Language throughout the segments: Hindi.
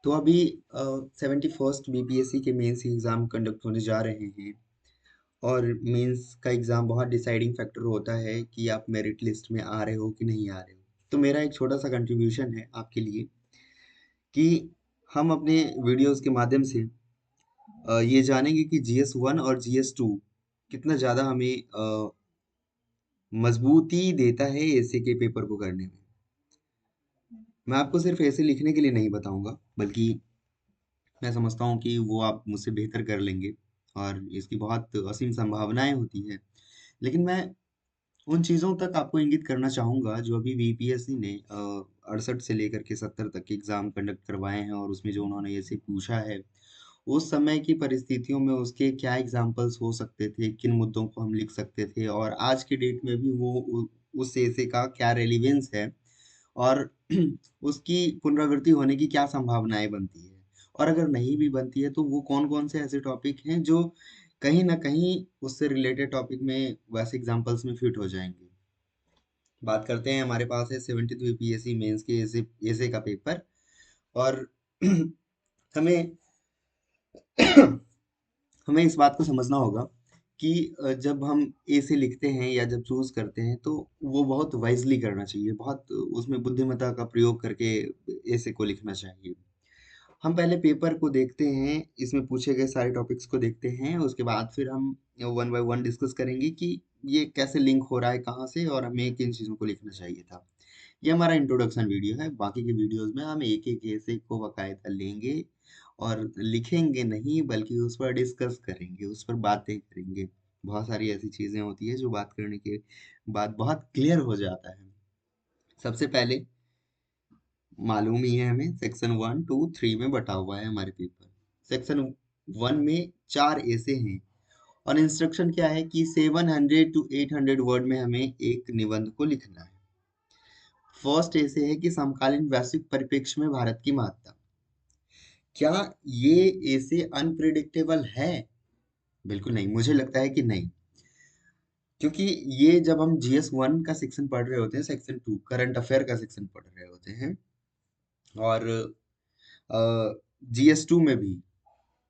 तो अभी 71st बीपीएससी के मेंस एग्जाम कंडक्ट होने जा रहे हैं। और मेंस का एग्जाम बहुत डिसाइडिंग फैक्टर होता है कि आप मेरिट लिस्ट में आ रहे हो कि नहीं आ रहे हो। तो मेरा एक छोटा सा कंट्रीब्यूशन है आपके लिए कि हम अपने वीडियोस के माध्यम से ये जानेंगे कि जीएस 1 और जीएस 2 कितना ज़्यादा हमें मजबूती देता है ऐसे के पेपर को करने में। मैं आपको सिर्फ ऐसे लिखने के लिए नहीं बताऊंगा, बल्कि मैं समझता हूँ कि वो आप मुझसे बेहतर कर लेंगे और इसकी बहुत असीम संभावनाएं होती है। लेकिन मैं उन चीज़ों तक आपको इंगित करना चाहूँगा जो अभी बीपीएससी ने 68 से लेकर के 70 तक के एग्ज़ाम कंडक्ट करवाए हैं, और उसमें जो उन्होंने ऐसे पूछा है उस समय की परिस्थितियों में उसके क्या एग्जाम्पल्स हो सकते थे, किन मुद्दों को हम लिख सकते थे, और आज के डेट में भी वो उस ऐसे का क्या रेलिवेंस है, और उसकी पुनरावृत्ति होने की क्या संभावनाएं बनती है। और अगर नहीं भी बनती है तो वो कौन कौन से ऐसे टॉपिक हैं जो कहीं ना कहीं उससे रिलेटेड टॉपिक में वैसे एग्जाम्पल्स में फिट हो जाएंगे। बात करते हैं, हमारे पास है 70th यूपीएससी मेंस के ऐसे ऐसे का पेपर। और हमें हमें इस बात को समझना होगा कि जब हम ए से लिखते हैं या जब चूज करते हैं तो वो बहुत वाइजली करना चाहिए, बहुत उसमें बुद्धिमत्ता का प्रयोग करके ऐसे को लिखना चाहिए। हम पहले पेपर को देखते हैं, इसमें पूछे गए सारे टॉपिक्स को देखते हैं, उसके बाद फिर हम वन बाय वन डिस्कस करेंगे कि ये कैसे लिंक हो रहा है, कहाँ से, और हमें किन चीज़ों को लिखना चाहिए था। ये हमारा इंट्रोडक्शन वीडियो है। बाकी के वीडियोस में हम एक एक ऐसे को बाकायदा लेंगे और लिखेंगे नहीं, बल्कि उस पर डिस्कस करेंगे, उस पर बातें करेंगे। बहुत सारी ऐसी चीज़ें होती है जो बात करने के बाद बहुत क्लियर हो जाता है। सबसे पहले मालूम ही है हमें, सेक्शन 1, 2, 3 में बटा हुआ है हमारे पेपर। सेक्शन 1 में 4 ऐसे हैं, और इंस्ट्रक्शन क्या है कि 700 to 800 वर्ड में हमें एक निबंध को लिखना है। फर्स्ट ऐसे है कि समकालीन वैश्विक परिप्रेक्ष्य में भारत की महत्ता। क्या ये ऐसे अनप्रिडिक्टेबल है? बिल्कुल नहीं, मुझे लगता है कि नहीं। क्योंकि ये जब हम जीएस 1 का सेक्शन पढ़ रहे होते हैं, सेक्शन 2 करंट अफेयर का सेक्शन पढ़ रहे होते हैं, और जीएस 2 में भी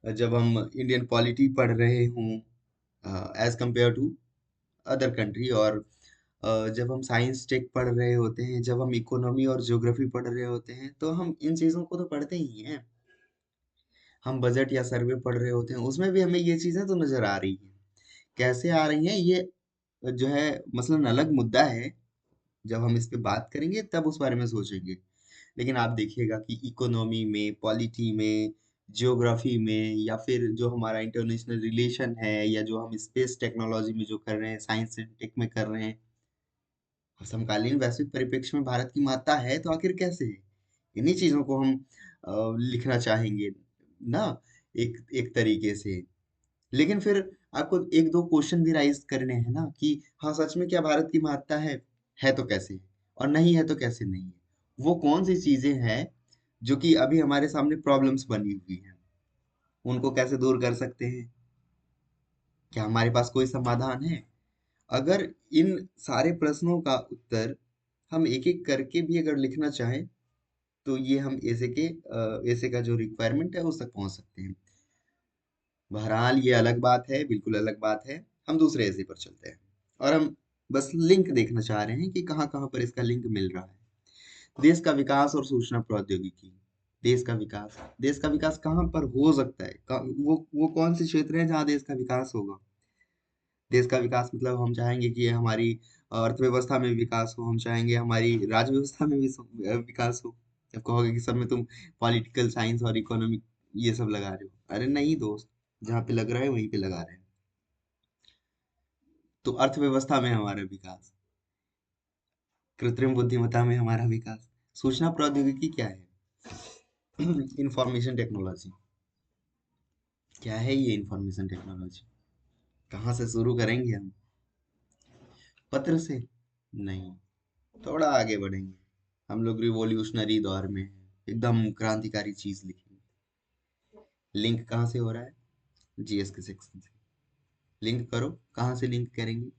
जब हम इंडियन पॉलिटी पढ़ रहे हों as compare to other country, और जब हम साइंस टेक पढ़ रहे होते हैं, जब हम इकोनॉमी और ज्योग्राफी पढ़ रहे होते हैं, तो हम इन चीज़ों को तो पढ़ते ही हैं। हम बजट या सर्वे पढ़ रहे होते हैं, उसमें भी हमें ये चीज़ें तो नज़र आ रही हैं। कैसे आ रही हैं ये जो है मसलन अलग मुद्दा है, जब हम इस पे बात करेंगे तब उस बारे में सोचेंगे। लेकिन आप देखिएगा कि इकोनॉमी में, पॉलिटी में, ज्योग्राफी में, या फिर जो हमारा इंटरनेशनल रिलेशन है, या जो हम स्पेस टेक्नोलॉजी में जो कर रहे हैं, साइंस एंड टेक में कर रहे हैं, समकालीन वैश्विक परिप्रेक्ष्य में भारत की महत्ता है तो आखिर कैसे है? इन्हीं चीजों को हम लिखना चाहेंगे ना, एक एक तरीके से। लेकिन फिर आपको एक दो क्वेश्चन भी राइज करने हैं ना कि हाँ, सच में क्या भारत की महत्ता है तो कैसे, और नहीं है तो कैसे नहीं है। वो कौन सी चीजें हैं जो कि अभी हमारे सामने प्रॉब्लम्स बनी हुई हैं, उनको कैसे दूर कर सकते हैं? क्या हमारे पास कोई समाधान है? अगर इन सारे प्रश्नों का उत्तर हम एक एक करके भी अगर लिखना चाहें, तो ये हम ऐसे का जो रिक्वायरमेंट है उस तक पहुंच सकते हैं। बहरहाल ये अलग बात है, बिल्कुल अलग बात है। हम दूसरे ऐसे पर चलते हैं, और हम बस लिंक देखना चाह रहे हैं कि कहाँ कहाँ पर इसका लिंक मिल रहा है। देश का विकास और सूचना प्रौद्योगिकी। देश का विकास कहाँ पर हो सकता है? वो कौन से क्षेत्र हैं जहाँ देश का विकास होगा? देश का विकास मतलब हम चाहेंगे कि हमारी अर्थव्यवस्था में विकास हो, हम चाहेंगे हमारी राज्य व्यवस्था में भी विकास हो। जब कहोगे कि सब में तुम पॉलिटिकल साइंस और इकोनॉमिक ये सब लगा रहे हो, अरे नहीं दोस्त, जहाँ पे लग रहा है वहीं पे लगा रहे हैं। तो अर्थव्यवस्था में हमारा विकास, कृत्रिम बुद्धिमत्ता में हमारा विकास, सूचना प्रौद्योगिकी क्या है? Information technology. क्या है ये इंफॉर्मेशन टेक्नोलॉजी? कहाँ से शुरू करेंगे हम? पत्र से? नहीं, थोड़ा आगे बढ़ेंगे। हम लोग रिवॉल्यूशनरी दौर में हैं, एकदम क्रांतिकारी चीज लिखेंगे। लिंक कहाँ से हो रहा है? जीएस के सेक्शन से। लिंक करो, कहाँ से लिंक करेंगे?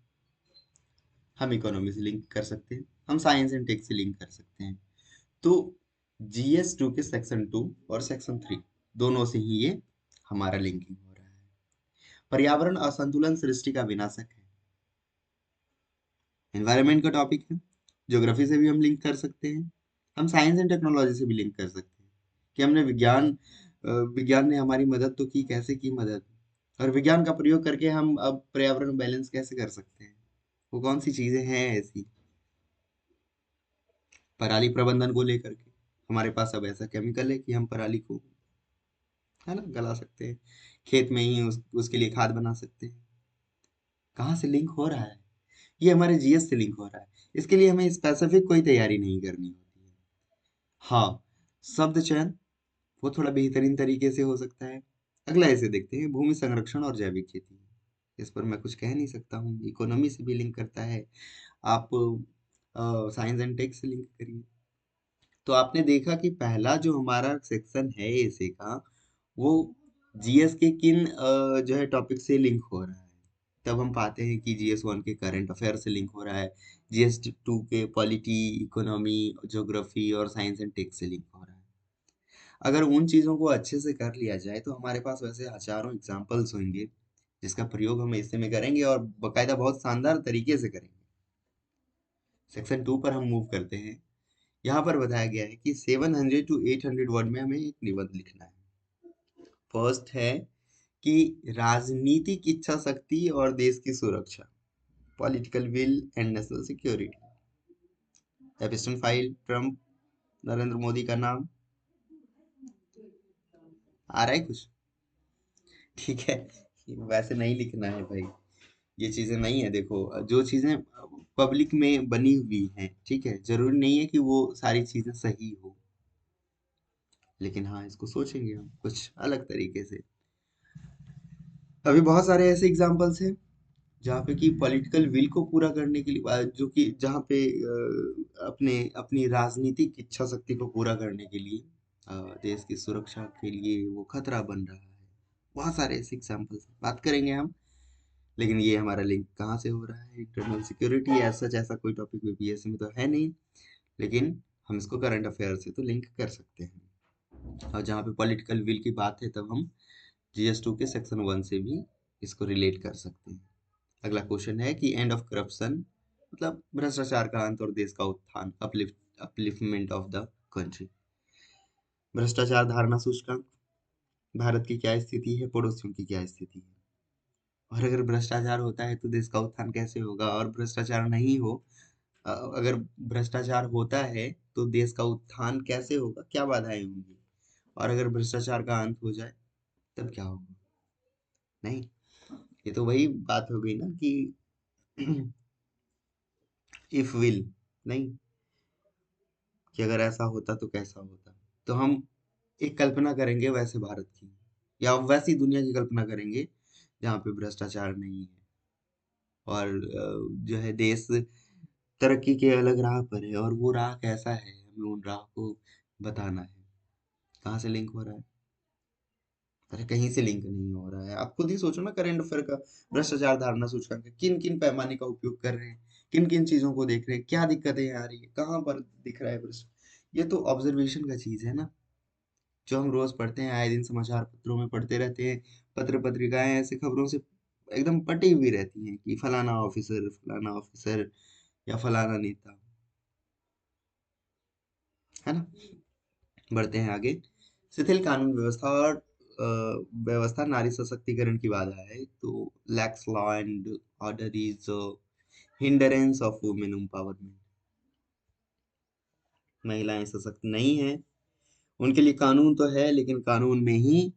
हम इकोनॉमी से लिंक कर सकते हैं, हम साइंस एंड टेक से लिंक कर सकते हैं। तो GS2 के सेक्शन 2 और सेक्शन 3 दोनों से ही ये हमारा लिंकिंग हो रहा है। पर्यावरण असंतुलन सृष्टि का विनाशक है, एनवायरनमेंट का टॉपिक है। ज्योग्राफी से भी हम लिंक कर सकते हैं, हम साइंस एंड टेक्नोलॉजी से भी लिंक कर सकते हैं कि हमने विज्ञान ने हमारी मदद तो की, कैसे की मदद, और विज्ञान का प्रयोग करके हम अब पर्यावरण बैलेंस कैसे कर सकते हैं, वो कौन सी चीजें हैं ऐसी। पराली प्रबंधन को लेकर के हमारे पास अब ऐसा केमिकल है कि हम पराली को, है ना, गला सकते हैं, खेत में ही उसके लिए खाद बना सकते हैं। कहाँ से लिंक हो रहा है? ये हमारे जीएस से लिंक हो रहा है। इसके लिए हमें स्पेसिफिक कोई तैयारी नहीं करनी होती है। हाँ, शब्द चयन वो थोड़ा बेहतरीन तरीके से हो सकता है। अगला इसे देखते हैं, भूमि संरक्षण और जैविक खेती। इस पर मैं कुछ कह नहीं सकता हूँ, इकोनॉमी से भी लिंक करता है। आप साइंस एंड टेक से लिंक करिए। तो आपने देखा कि पहला जो हमारा सेक्शन है इसे का, वो जीएस के किन जो है टॉपिक से लिंक हो रहा है। तब हम पाते हैं कि GS1 के करंट अफेयर से लिंक हो रहा है, GS2 के पॉलिटी, इकोनॉमी, ज्योग्राफी और साइंस एंड टेक से लिंक हो रहा है। अगर उन चीज़ों को अच्छे से कर लिया जाए तो हमारे पास वैसे हजारों एग्जाम्पल्स होंगे जिसका प्रयोग हम इससे में करेंगे और बकायदा बहुत शानदार तरीके से करेंगे। सेक्शन 2 पर हम मूव करते हैं। यहाँ पर बताया गया है कि 700 to 800 वर्ड में हमें एक निबंध लिखना है। फर्स्ट है कि राजनीतिक इच्छा शक्ति और देश की सुरक्षा, political will and national security. Epstein file, Trump, Narendra Modi का नाम आ रहा है कुछ? ठीक है, वैसे नहीं लिखना है भाई, ये चीजें नहीं है। देखो, जो चीजें पब्लिक में बनी हुई हैं, ठीक है, जरूरी नहीं है कि वो सारी चीजें सही हो, लेकिन हाँ, इसको सोचेंगे हम कुछ अलग तरीके से। अभी बहुत सारे ऐसे एग्जाम्पल्स हैं जहाँ पे कि पॉलिटिकल विल को पूरा करने के लिए जो कि जहाँ पे अपने अपनी राजनीतिक इच्छा शक्ति को पूरा करने के लिए देश की सुरक्षा के लिए वो खतरा बन रहा है। बहुत सारे ऐसे एग्जाम्पल्स बात करेंगे हम, लेकिन ये हमारा लिंक कहाँ से हो रहा है? इंटरनल सिक्योरिटी ऐसा जैसा कोई टॉपिक बीपीएससी में तो है नहीं, लेकिन हम इसको करंट अफेयर से तो लिंक कर सकते हैं। और जहाँ पे पॉलिटिकल विल की बात है तब हम GS2 के सेक्शन 1 से भी इसको रिलेट कर सकते हैं। अगला क्वेश्चन है कि एंड ऑफ करप्शन, मतलब भ्रष्टाचार का अंत और देश का उत्थान, अपलिफ्टमेंट ऑफ द कंट्री। भ्रष्टाचार धारणा सूचकांक, भारत की क्या स्थिति है, पड़ोसियों की क्या स्थिति है, और अगर भ्रष्टाचार होता है तो देश का उत्थान कैसे होगा, और भ्रष्टाचार नहीं हो, अगर भ्रष्टाचार होता है तो देश का उत्थान कैसे होगा, क्या बाधाएं होंगी, और अगर भ्रष्टाचार का अंत हो जाए तब क्या होगा? नहीं, ये तो वही बात हो गई ना कि इफ विल नहीं, कि अगर ऐसा होता तो कैसा होता। तो हम एक कल्पना करेंगे वैसे भारत की, या वैसी दुनिया की कल्पना करेंगे जहाँ पे भ्रष्टाचार नहीं है, और जो है देश तरक्की के अलग राह पर है, और वो राह कैसा है हमें उन राह को बताना है। कहाँ से लिंक हो रहा है? अरे कहीं से लिंक नहीं हो रहा है। आप खुद ही सोचो ना, करंट अफेयर का भ्रष्टाचार धारणा सूचकांक किन किन पैमाने का उपयोग कर रहे हैं, किन किन चीजों को देख रहे हैं, क्या दिक्कतें आ रही है, कहाँ पर दिख रहा है भ्रष्ट। ये तो ऑब्जर्वेशन का चीज है ना, जो हम रोज पढ़ते हैं, आए दिन समाचार पत्रों में पढ़ते रहते हैं। पत्र पत्रिकाएं ऐसे खबरों से एकदम पटी हुई रहती हैं कि फलाना ऑफिसर या फलाना नेता, है ना। बढ़ते हैं आगे। शिथिल कानून व्यवस्था और व्यवस्था नारी सशक्तिकरण की बाधा है, तो lakhs law and order is hindrance of women empowerment. महिलाएं सशक्त नहीं है, उनके लिए कानून तो है लेकिन कानून में ही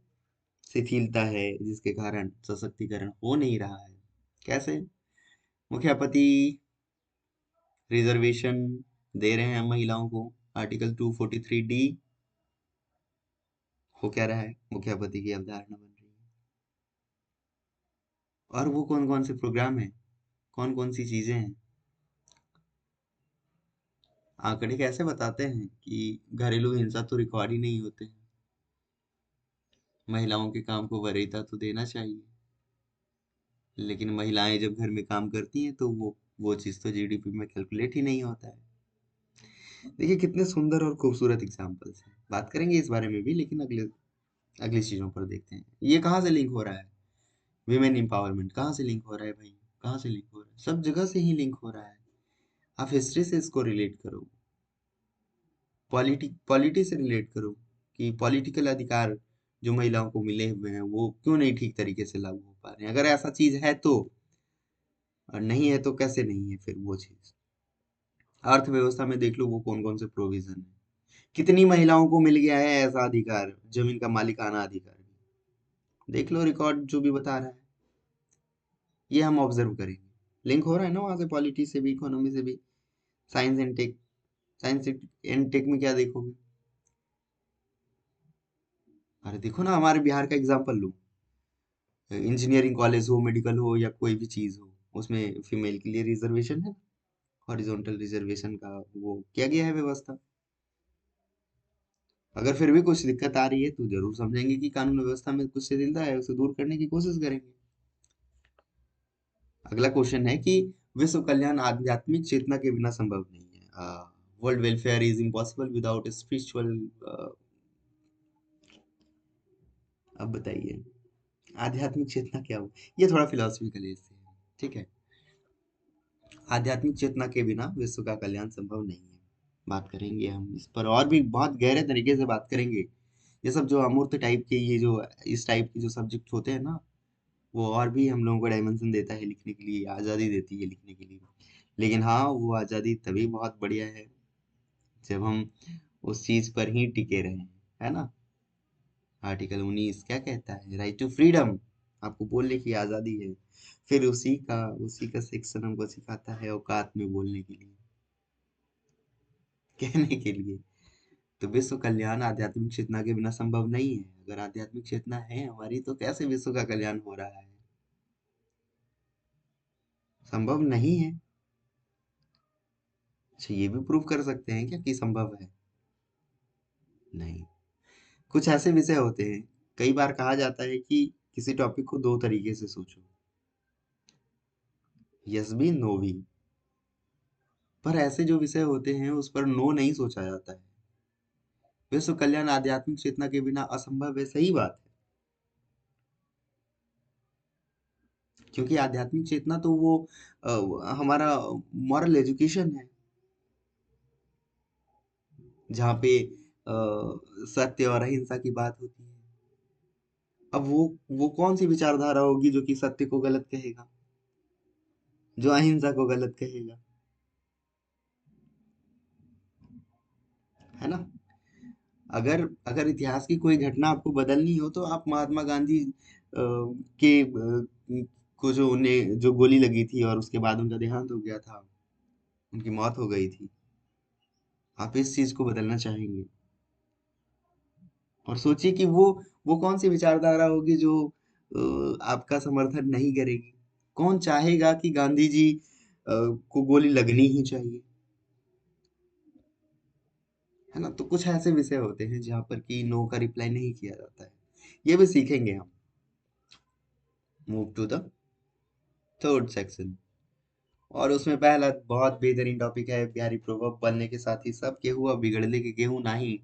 शिथिलता है, जिसके कारण सशक्तिकरण हो नहीं रहा है। कैसे? मुखियापति रिजर्वेशन दे रहे हैं महिलाओं को, आर्टिकल 243D, हो क्या रहा है? मुखियापति की अवधारणा बन रही है। और वो कौन कौन से प्रोग्राम है, कौन कौन सी चीजें हैं? आंकड़े कैसे बताते हैं कि घरेलू हिंसा तो रिकॉर्ड ही नहीं होते हैं? महिलाओं के काम को वरीयता तो देना चाहिए, लेकिन महिलाएं जब घर में काम करती हैं तो वो चीज़ तो जीडीपी में कैलकुलेट ही नहीं होता है। देखिए कितने सुंदर और खूबसूरत एग्जाम्पल्स हैं। बात करेंगे इस बारे में भी, लेकिन अगले अगली चीजों पर देखते हैं ये कहाँ से लिंक हो रहा है। विमेन एम्पावरमेंट कहाँ से लिंक हो रहा है भाई? कहाँ से लिंक हो रहा है? सब जगह से ही लिंक हो रहा है। आप हिस्ट्री से इसको रिलेट करो, पॉलिटी से रिलेट करो कि पॉलिटिकल अधिकार जो महिलाओं को मिले हुए हैं वो क्यों नहीं ठीक तरीके से लागू हो पा रहे हैं। अगर ऐसा चीज है तो, और नहीं है तो कैसे नहीं है फिर वो चीज। अर्थव्यवस्था में देख लो वो कौन कौन से प्रोविजन है। कितनी महिलाओं को मिल गया है ऐसा अधिकार, जमीन का मालिकाना अधिकार। देख लो रिकॉर्ड जो भी बता रहा है, ये हम ऑब्जर्व करेंगे। लिंक हो रहा है ना वहां से, पॉलिटी से भी, इकोनॉमी से भी। Science and tech, science and tech में क्या देखोगे? अरे देखो ना, हमारे बिहार का एग्जाम्पल लो। इंजीनियरिंग कॉलेज हो, मेडिकल हो, या कोई भी चीज हो, उसमें फीमेल के लिए रिजर्वेशन है। हॉरिजॉन्टल रिजर्वेशन का वो किया गया है व्यवस्था। अगर फिर भी कुछ दिक्कत आ रही है तो जरूर समझेंगे कि कानून व्यवस्था में कुछ शिथिलता है, उसे दूर करने की कोशिश करेंगे। अगला क्वेश्चन है कि विश्व कल्याण आध्यात्मिक चेतना के बिना संभव नहीं है। World welfare is impossible without spiritual. अब बताइए आध्यात्मिक चेतना क्या हो? ये थोड़ा फिलोसफिकल है इससे, ठीक है। आध्यात्मिक चेतना के बिना विश्व का कल्याण संभव नहीं है। बात करेंगे हम इस पर, और भी बहुत गहरे तरीके से बात करेंगे। ये सब जो अमूर्त टाइप के, ये जो इस टाइप के जो सब्जेक्ट होते हैं ना, वो और भी हम लोगों को डायमेंशन देता है लिखने के लिए, आज़ादी देती है लिखने के लिए। लेकिन हाँ, वो आज़ादी तभी बहुत बढ़िया है जब हम उस चीज पर ही टिके रहें, है ना। आर्टिकल 19 क्या कहता है? राइट टू फ्रीडम, आपको बोलने की आजादी है। फिर उसी का सेक्शन हमको सिखाता है औकात में बोलने के लिए, कहने के लिए। तो विश्व कल्याण आध्यात्मिक चेतना के बिना संभव नहीं है। अगर आध्यात्मिक चेतना है हमारी तो कैसे विश्व का कल्याण हो रहा है? संभव नहीं है। अच्छा, ये भी प्रूव कर सकते हैं क्या कि संभव है? नहीं। कुछ ऐसे विषय होते हैं, कई बार कहा जाता है कि किसी टॉपिक को दो तरीके से सोचो, यस भी नो भी। पर ऐसे जो विषय होते हैं उस पर नो नहीं सोचा जाता है। विश्व कल्याण आध्यात्मिक चेतना के बिना असंभव है, सही बात है। क्योंकि आध्यात्मिक चेतना तो वो हमारा मॉरल एजुकेशन है, जहाँ पे सत्य और अहिंसा की बात होती है। अब वो कौन सी विचारधारा होगी जो कि सत्य को गलत कहेगा, जो अहिंसा को गलत कहेगा, है ना। अगर अगर इतिहास की कोई घटना आपको बदलनी हो तो आप महात्मा गांधी को, जो उन्हें जो गोली लगी थी और उसके बाद उनका देहांत हो गया था, उनकी मौत हो गई थी, आप इस चीज को बदलना चाहेंगे। और सोचिए कि वो कौन सी विचारधारा होगी जो आपका समर्थन नहीं करेगी। कौन चाहेगा कि गांधी जी को गोली लगनी ही चाहिए, है ना। तो कुछ ऐसे विषय होते हैं जहाँ पर कि नो का रिप्लाई नहीं किया जाता है। ये भी सीखेंगे हम। Move to the third section. और उसमें पहला बहुत बेहतरीन टॉपिक है, बिहारी प्रोवर्ब, बनने के साथ ही सब केहू अब बिगड़ले के गेहूं नहीं,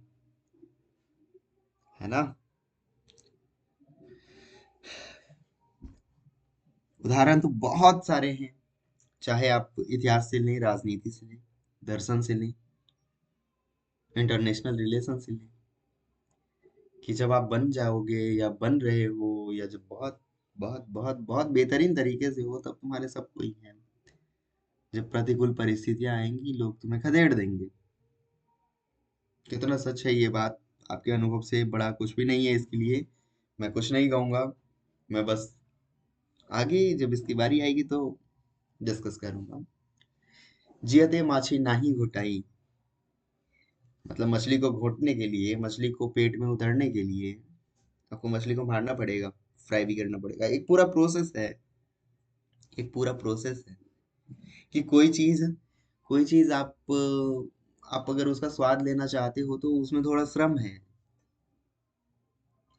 है ना। उदाहरण तो बहुत सारे हैं, चाहे आप इतिहास से लें, राजनीति से लें, दर्शन से लें, इंटरनेशनल रिलेशन से लें। कि जब आप बन जाओगे या बन रहे हो, या जब बहुत बहुत बहुत बहुत बेहतरीन तरीके से हो, तब तुम्हारे सब कोई है। जब प्रतिकूल परिस्थितियां आएंगी लोग तुम्हें खदेड़ देंगे। कितना सच है ये बात? आपके अनुभव से बड़ा कुछ भी नहीं है इसके लिए। मैं कुछ नहीं कहूंगा, मैं बस आगे जब इसकी बारी आएगी तो डिस्कस करूंगा। जियते माछी नाही घोटाई, मतलब मछली को घोटने के लिए, मछली को पेट में उतरने के लिए आपको मछली को मारना पड़ेगा, फ्राई भी करना पड़ेगा। एक पूरा प्रोसेस है, एक पूरा प्रोसेस है कि कोई चीज आप अगर उसका स्वाद लेना चाहते हो तो उसमें थोड़ा श्रम है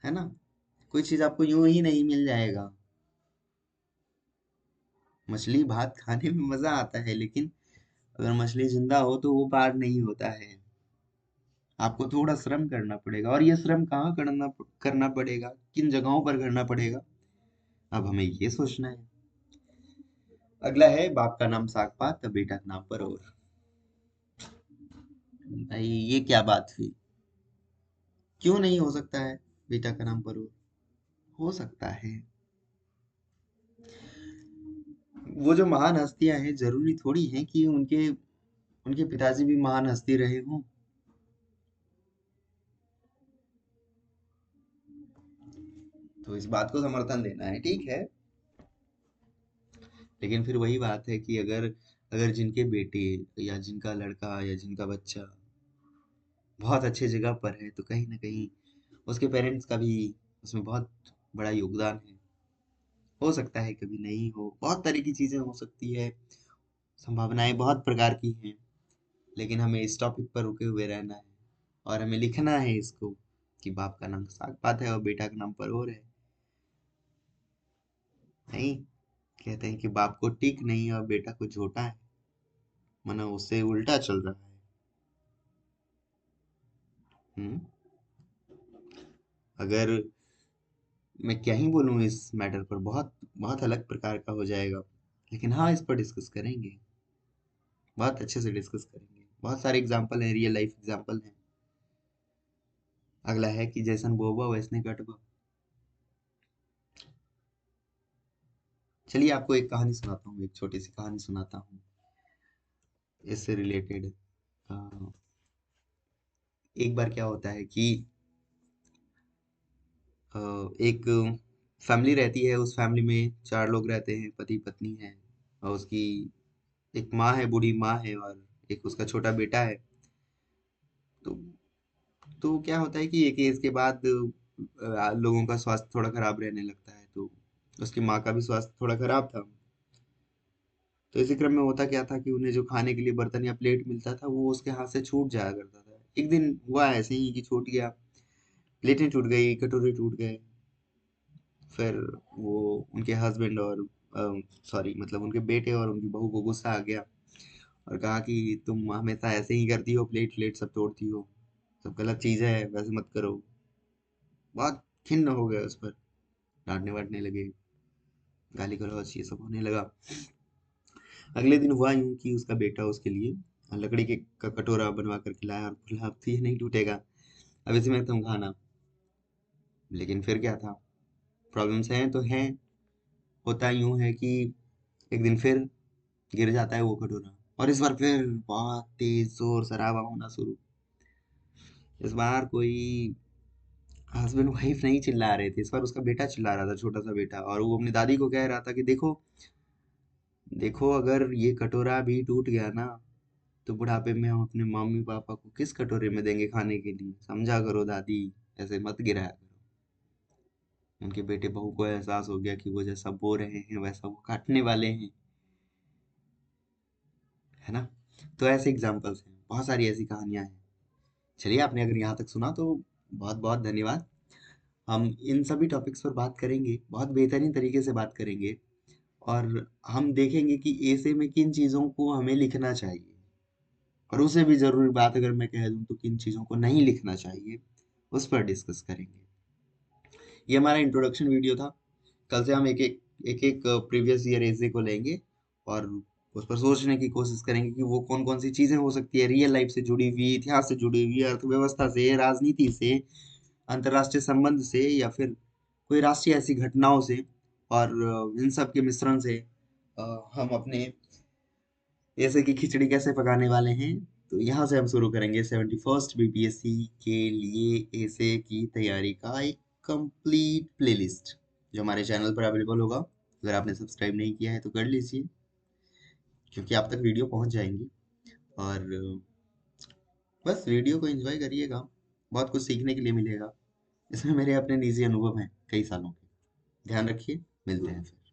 ना। कोई चीज आपको यूं ही नहीं मिल जाएगा। मछली भात खाने में मजा आता है, लेकिन अगर मछली जिंदा हो तो वो पार नहीं होता है। आपको थोड़ा श्रम करना पड़ेगा, और ये श्रम कहाँ करना पड़ेगा, किन जगहों पर करना पड़ेगा, अब हमें ये सोचना है। अगला है, बाप का नाम साग पात, बेटा का नाम परोर। भाई ये क्या बात हुई? क्यों नहीं हो सकता है बेटा का नाम परोर? हो सकता है। वो जो महान हस्तियां हैं, जरूरी थोड़ी है कि उनके उनके पिताजी भी महान हस्ती रहे हों। तो इस बात को समर्थन देना है, ठीक है। लेकिन फिर वही बात है कि अगर अगर जिनके बेटे या जिनका लड़का या जिनका बच्चा बहुत अच्छे जगह पर है, तो कहीं ना कहीं उसके पेरेंट्स का भी उसमें बहुत बड़ा योगदान है। हो सकता है कभी नहीं हो, बहुत तरह की चीजें हो सकती है, संभावनाएं बहुत प्रकार की हैं। लेकिन हमें इस टॉपिक पर रुके हुए रहना है, और हमें लिखना है इसको कि बाप का नाम साग पात है और बेटा का नाम परोर है। नहीं, कहते हैं कि बाप को टिक नहीं और बेटा को झोटा है, माना उससे उल्टा चल रहा है। हम्म। अगर मैं क्या ही बोलूँ इस मैटर पर, बहुत बहुत अलग प्रकार का हो जाएगा। लेकिन हाँ, इस पर डिस्कस करेंगे, बहुत अच्छे से डिस्कस करेंगे। बहुत सारे एग्जाम्पल हैं, रियल लाइफ एग्जाम्पल हैं। अगला है कि जैसन बोबा वैसने कटबा। चलिए आपको एक कहानी सुनाता हूँ, एक छोटी सी कहानी सुनाता हूँ इससे रिलेटेड। एक बार क्या होता है कि एक फैमिली रहती है, उस फैमिली में चार लोग रहते हैं, पति पत्नी है, और उसकी एक माँ है, बूढ़ी माँ है, और एक उसका छोटा बेटा है। तो क्या होता है कि एक एज के बाद लोगों का स्वास्थ्य थोड़ा खराब रहने लगता है। तो उसकी माँ का भी स्वास्थ्य थोड़ा खराब था। तो इसी क्रम में होता क्या था कि उन्हें जो खाने के लिए बर्तन या प्लेट मिलता था, वो उसके हाथ से छूट जाया करता था। एक दिन हुआ ऐसे ही कि छूट गया, प्लेटें टूट गई, कटोरे टूट गए। फिर वो उनके हस्बैंड और सॉरी मतलब उनके बेटे और उनकी बहू को गुस्सा आ गया, और कहा कि तुम हमेशा ऐसे ही करती हो, प्लेट प्लेट सब तोड़ती हो, सब गलत चीज़ है, वैसे मत करो। बहुत खिन्न हो गए उस पर, डांटने वाटने लगे, गाली गलौज ये सब होने लगा। अगले दिन हुआ यूं कि उसका बेटा उसके लिए लकड़ी के का कटोरा बनवा कर खिलाया, और बोला अब तो ये नहीं टूटेगा, अब इसमें तुम खाना। लेकिन फिर क्या था, प्रॉब्लम्स हैं तो हैं। होता यूं है कि एक दिन फिर गिर जाता है वो कटोरा, और इस बार फिर बहुत तेज शोर शराबा होना शुरू। इस बार कोई हस्बैंड वाइफ नहीं चिल्ला रहे थे, इस बार उसका बेटा चिल्ला रहा था, छोटा सा बेटा, और वो अपनी दादी को कह रहा था कि देखो देखो, अगर ये कटोरा भी टूट गया ना, तो बुढ़ापे में हम अपने मम्मी पापा को किस कटोरे में देंगे खाने के लिए, समझा करो दादी, ऐसे मत गिराया करो। उनके बेटे बहू को एहसास हो गया कि वो जैसा बो रहे हैं वैसा वो काटने वाले हैं, है ना। तो ऐसे एग्जाम्पल्स हैं, बहुत सारी ऐसी कहानियां हैं। चलिए, आपने अगर यहाँ तक सुना तो बहुत बहुत धन्यवाद। हम इन सभी टॉपिक्स पर बात करेंगे, बहुत बेहतरीन तरीके से बात करेंगे, और हम देखेंगे कि ऐसे में किन चीज़ों को हमें लिखना चाहिए, और उसे भी ज़रूरी बात अगर मैं कह दूं तो किन चीज़ों को नहीं लिखना चाहिए, उस पर डिस्कस करेंगे। ये हमारा इंट्रोडक्शन वीडियो था। कल से हम एक प्रीवियस ईयर एसे को लेंगे, और उस पर सोचने की कोशिश करेंगे कि वो कौन कौन सी चीज़ें हो सकती है, रियल लाइफ से जुड़ी हुई, इतिहास से जुड़ी हुई, अर्थव्यवस्था से, राजनीति से, अंतर्राष्ट्रीय संबंध से, या फिर कोई राष्ट्रीय ऐसी घटनाओं से, और इन सब के मिश्रण से हम अपने ऐसे की खिचड़ी कैसे पकाने वाले हैं। तो यहाँ से हम शुरू करेंगे 71st बीपीएससी के लिए ऐसे की तैयारी का एक कंप्लीट प्लेलिस्ट, जो हमारे चैनल पर अवेलेबल होगा। अगर आपने सब्सक्राइब नहीं किया है तो कर लीजिए, क्योंकि आप तक वीडियो पहुंच जाएंगी। और बस वीडियो को एंजॉय करिएगा, बहुत कुछ सीखने के लिए मिलेगा। इसमें मेरे अपने निजी अनुभव हैं कई सालों के। ध्यान रखिए, मिलते हैं फिर।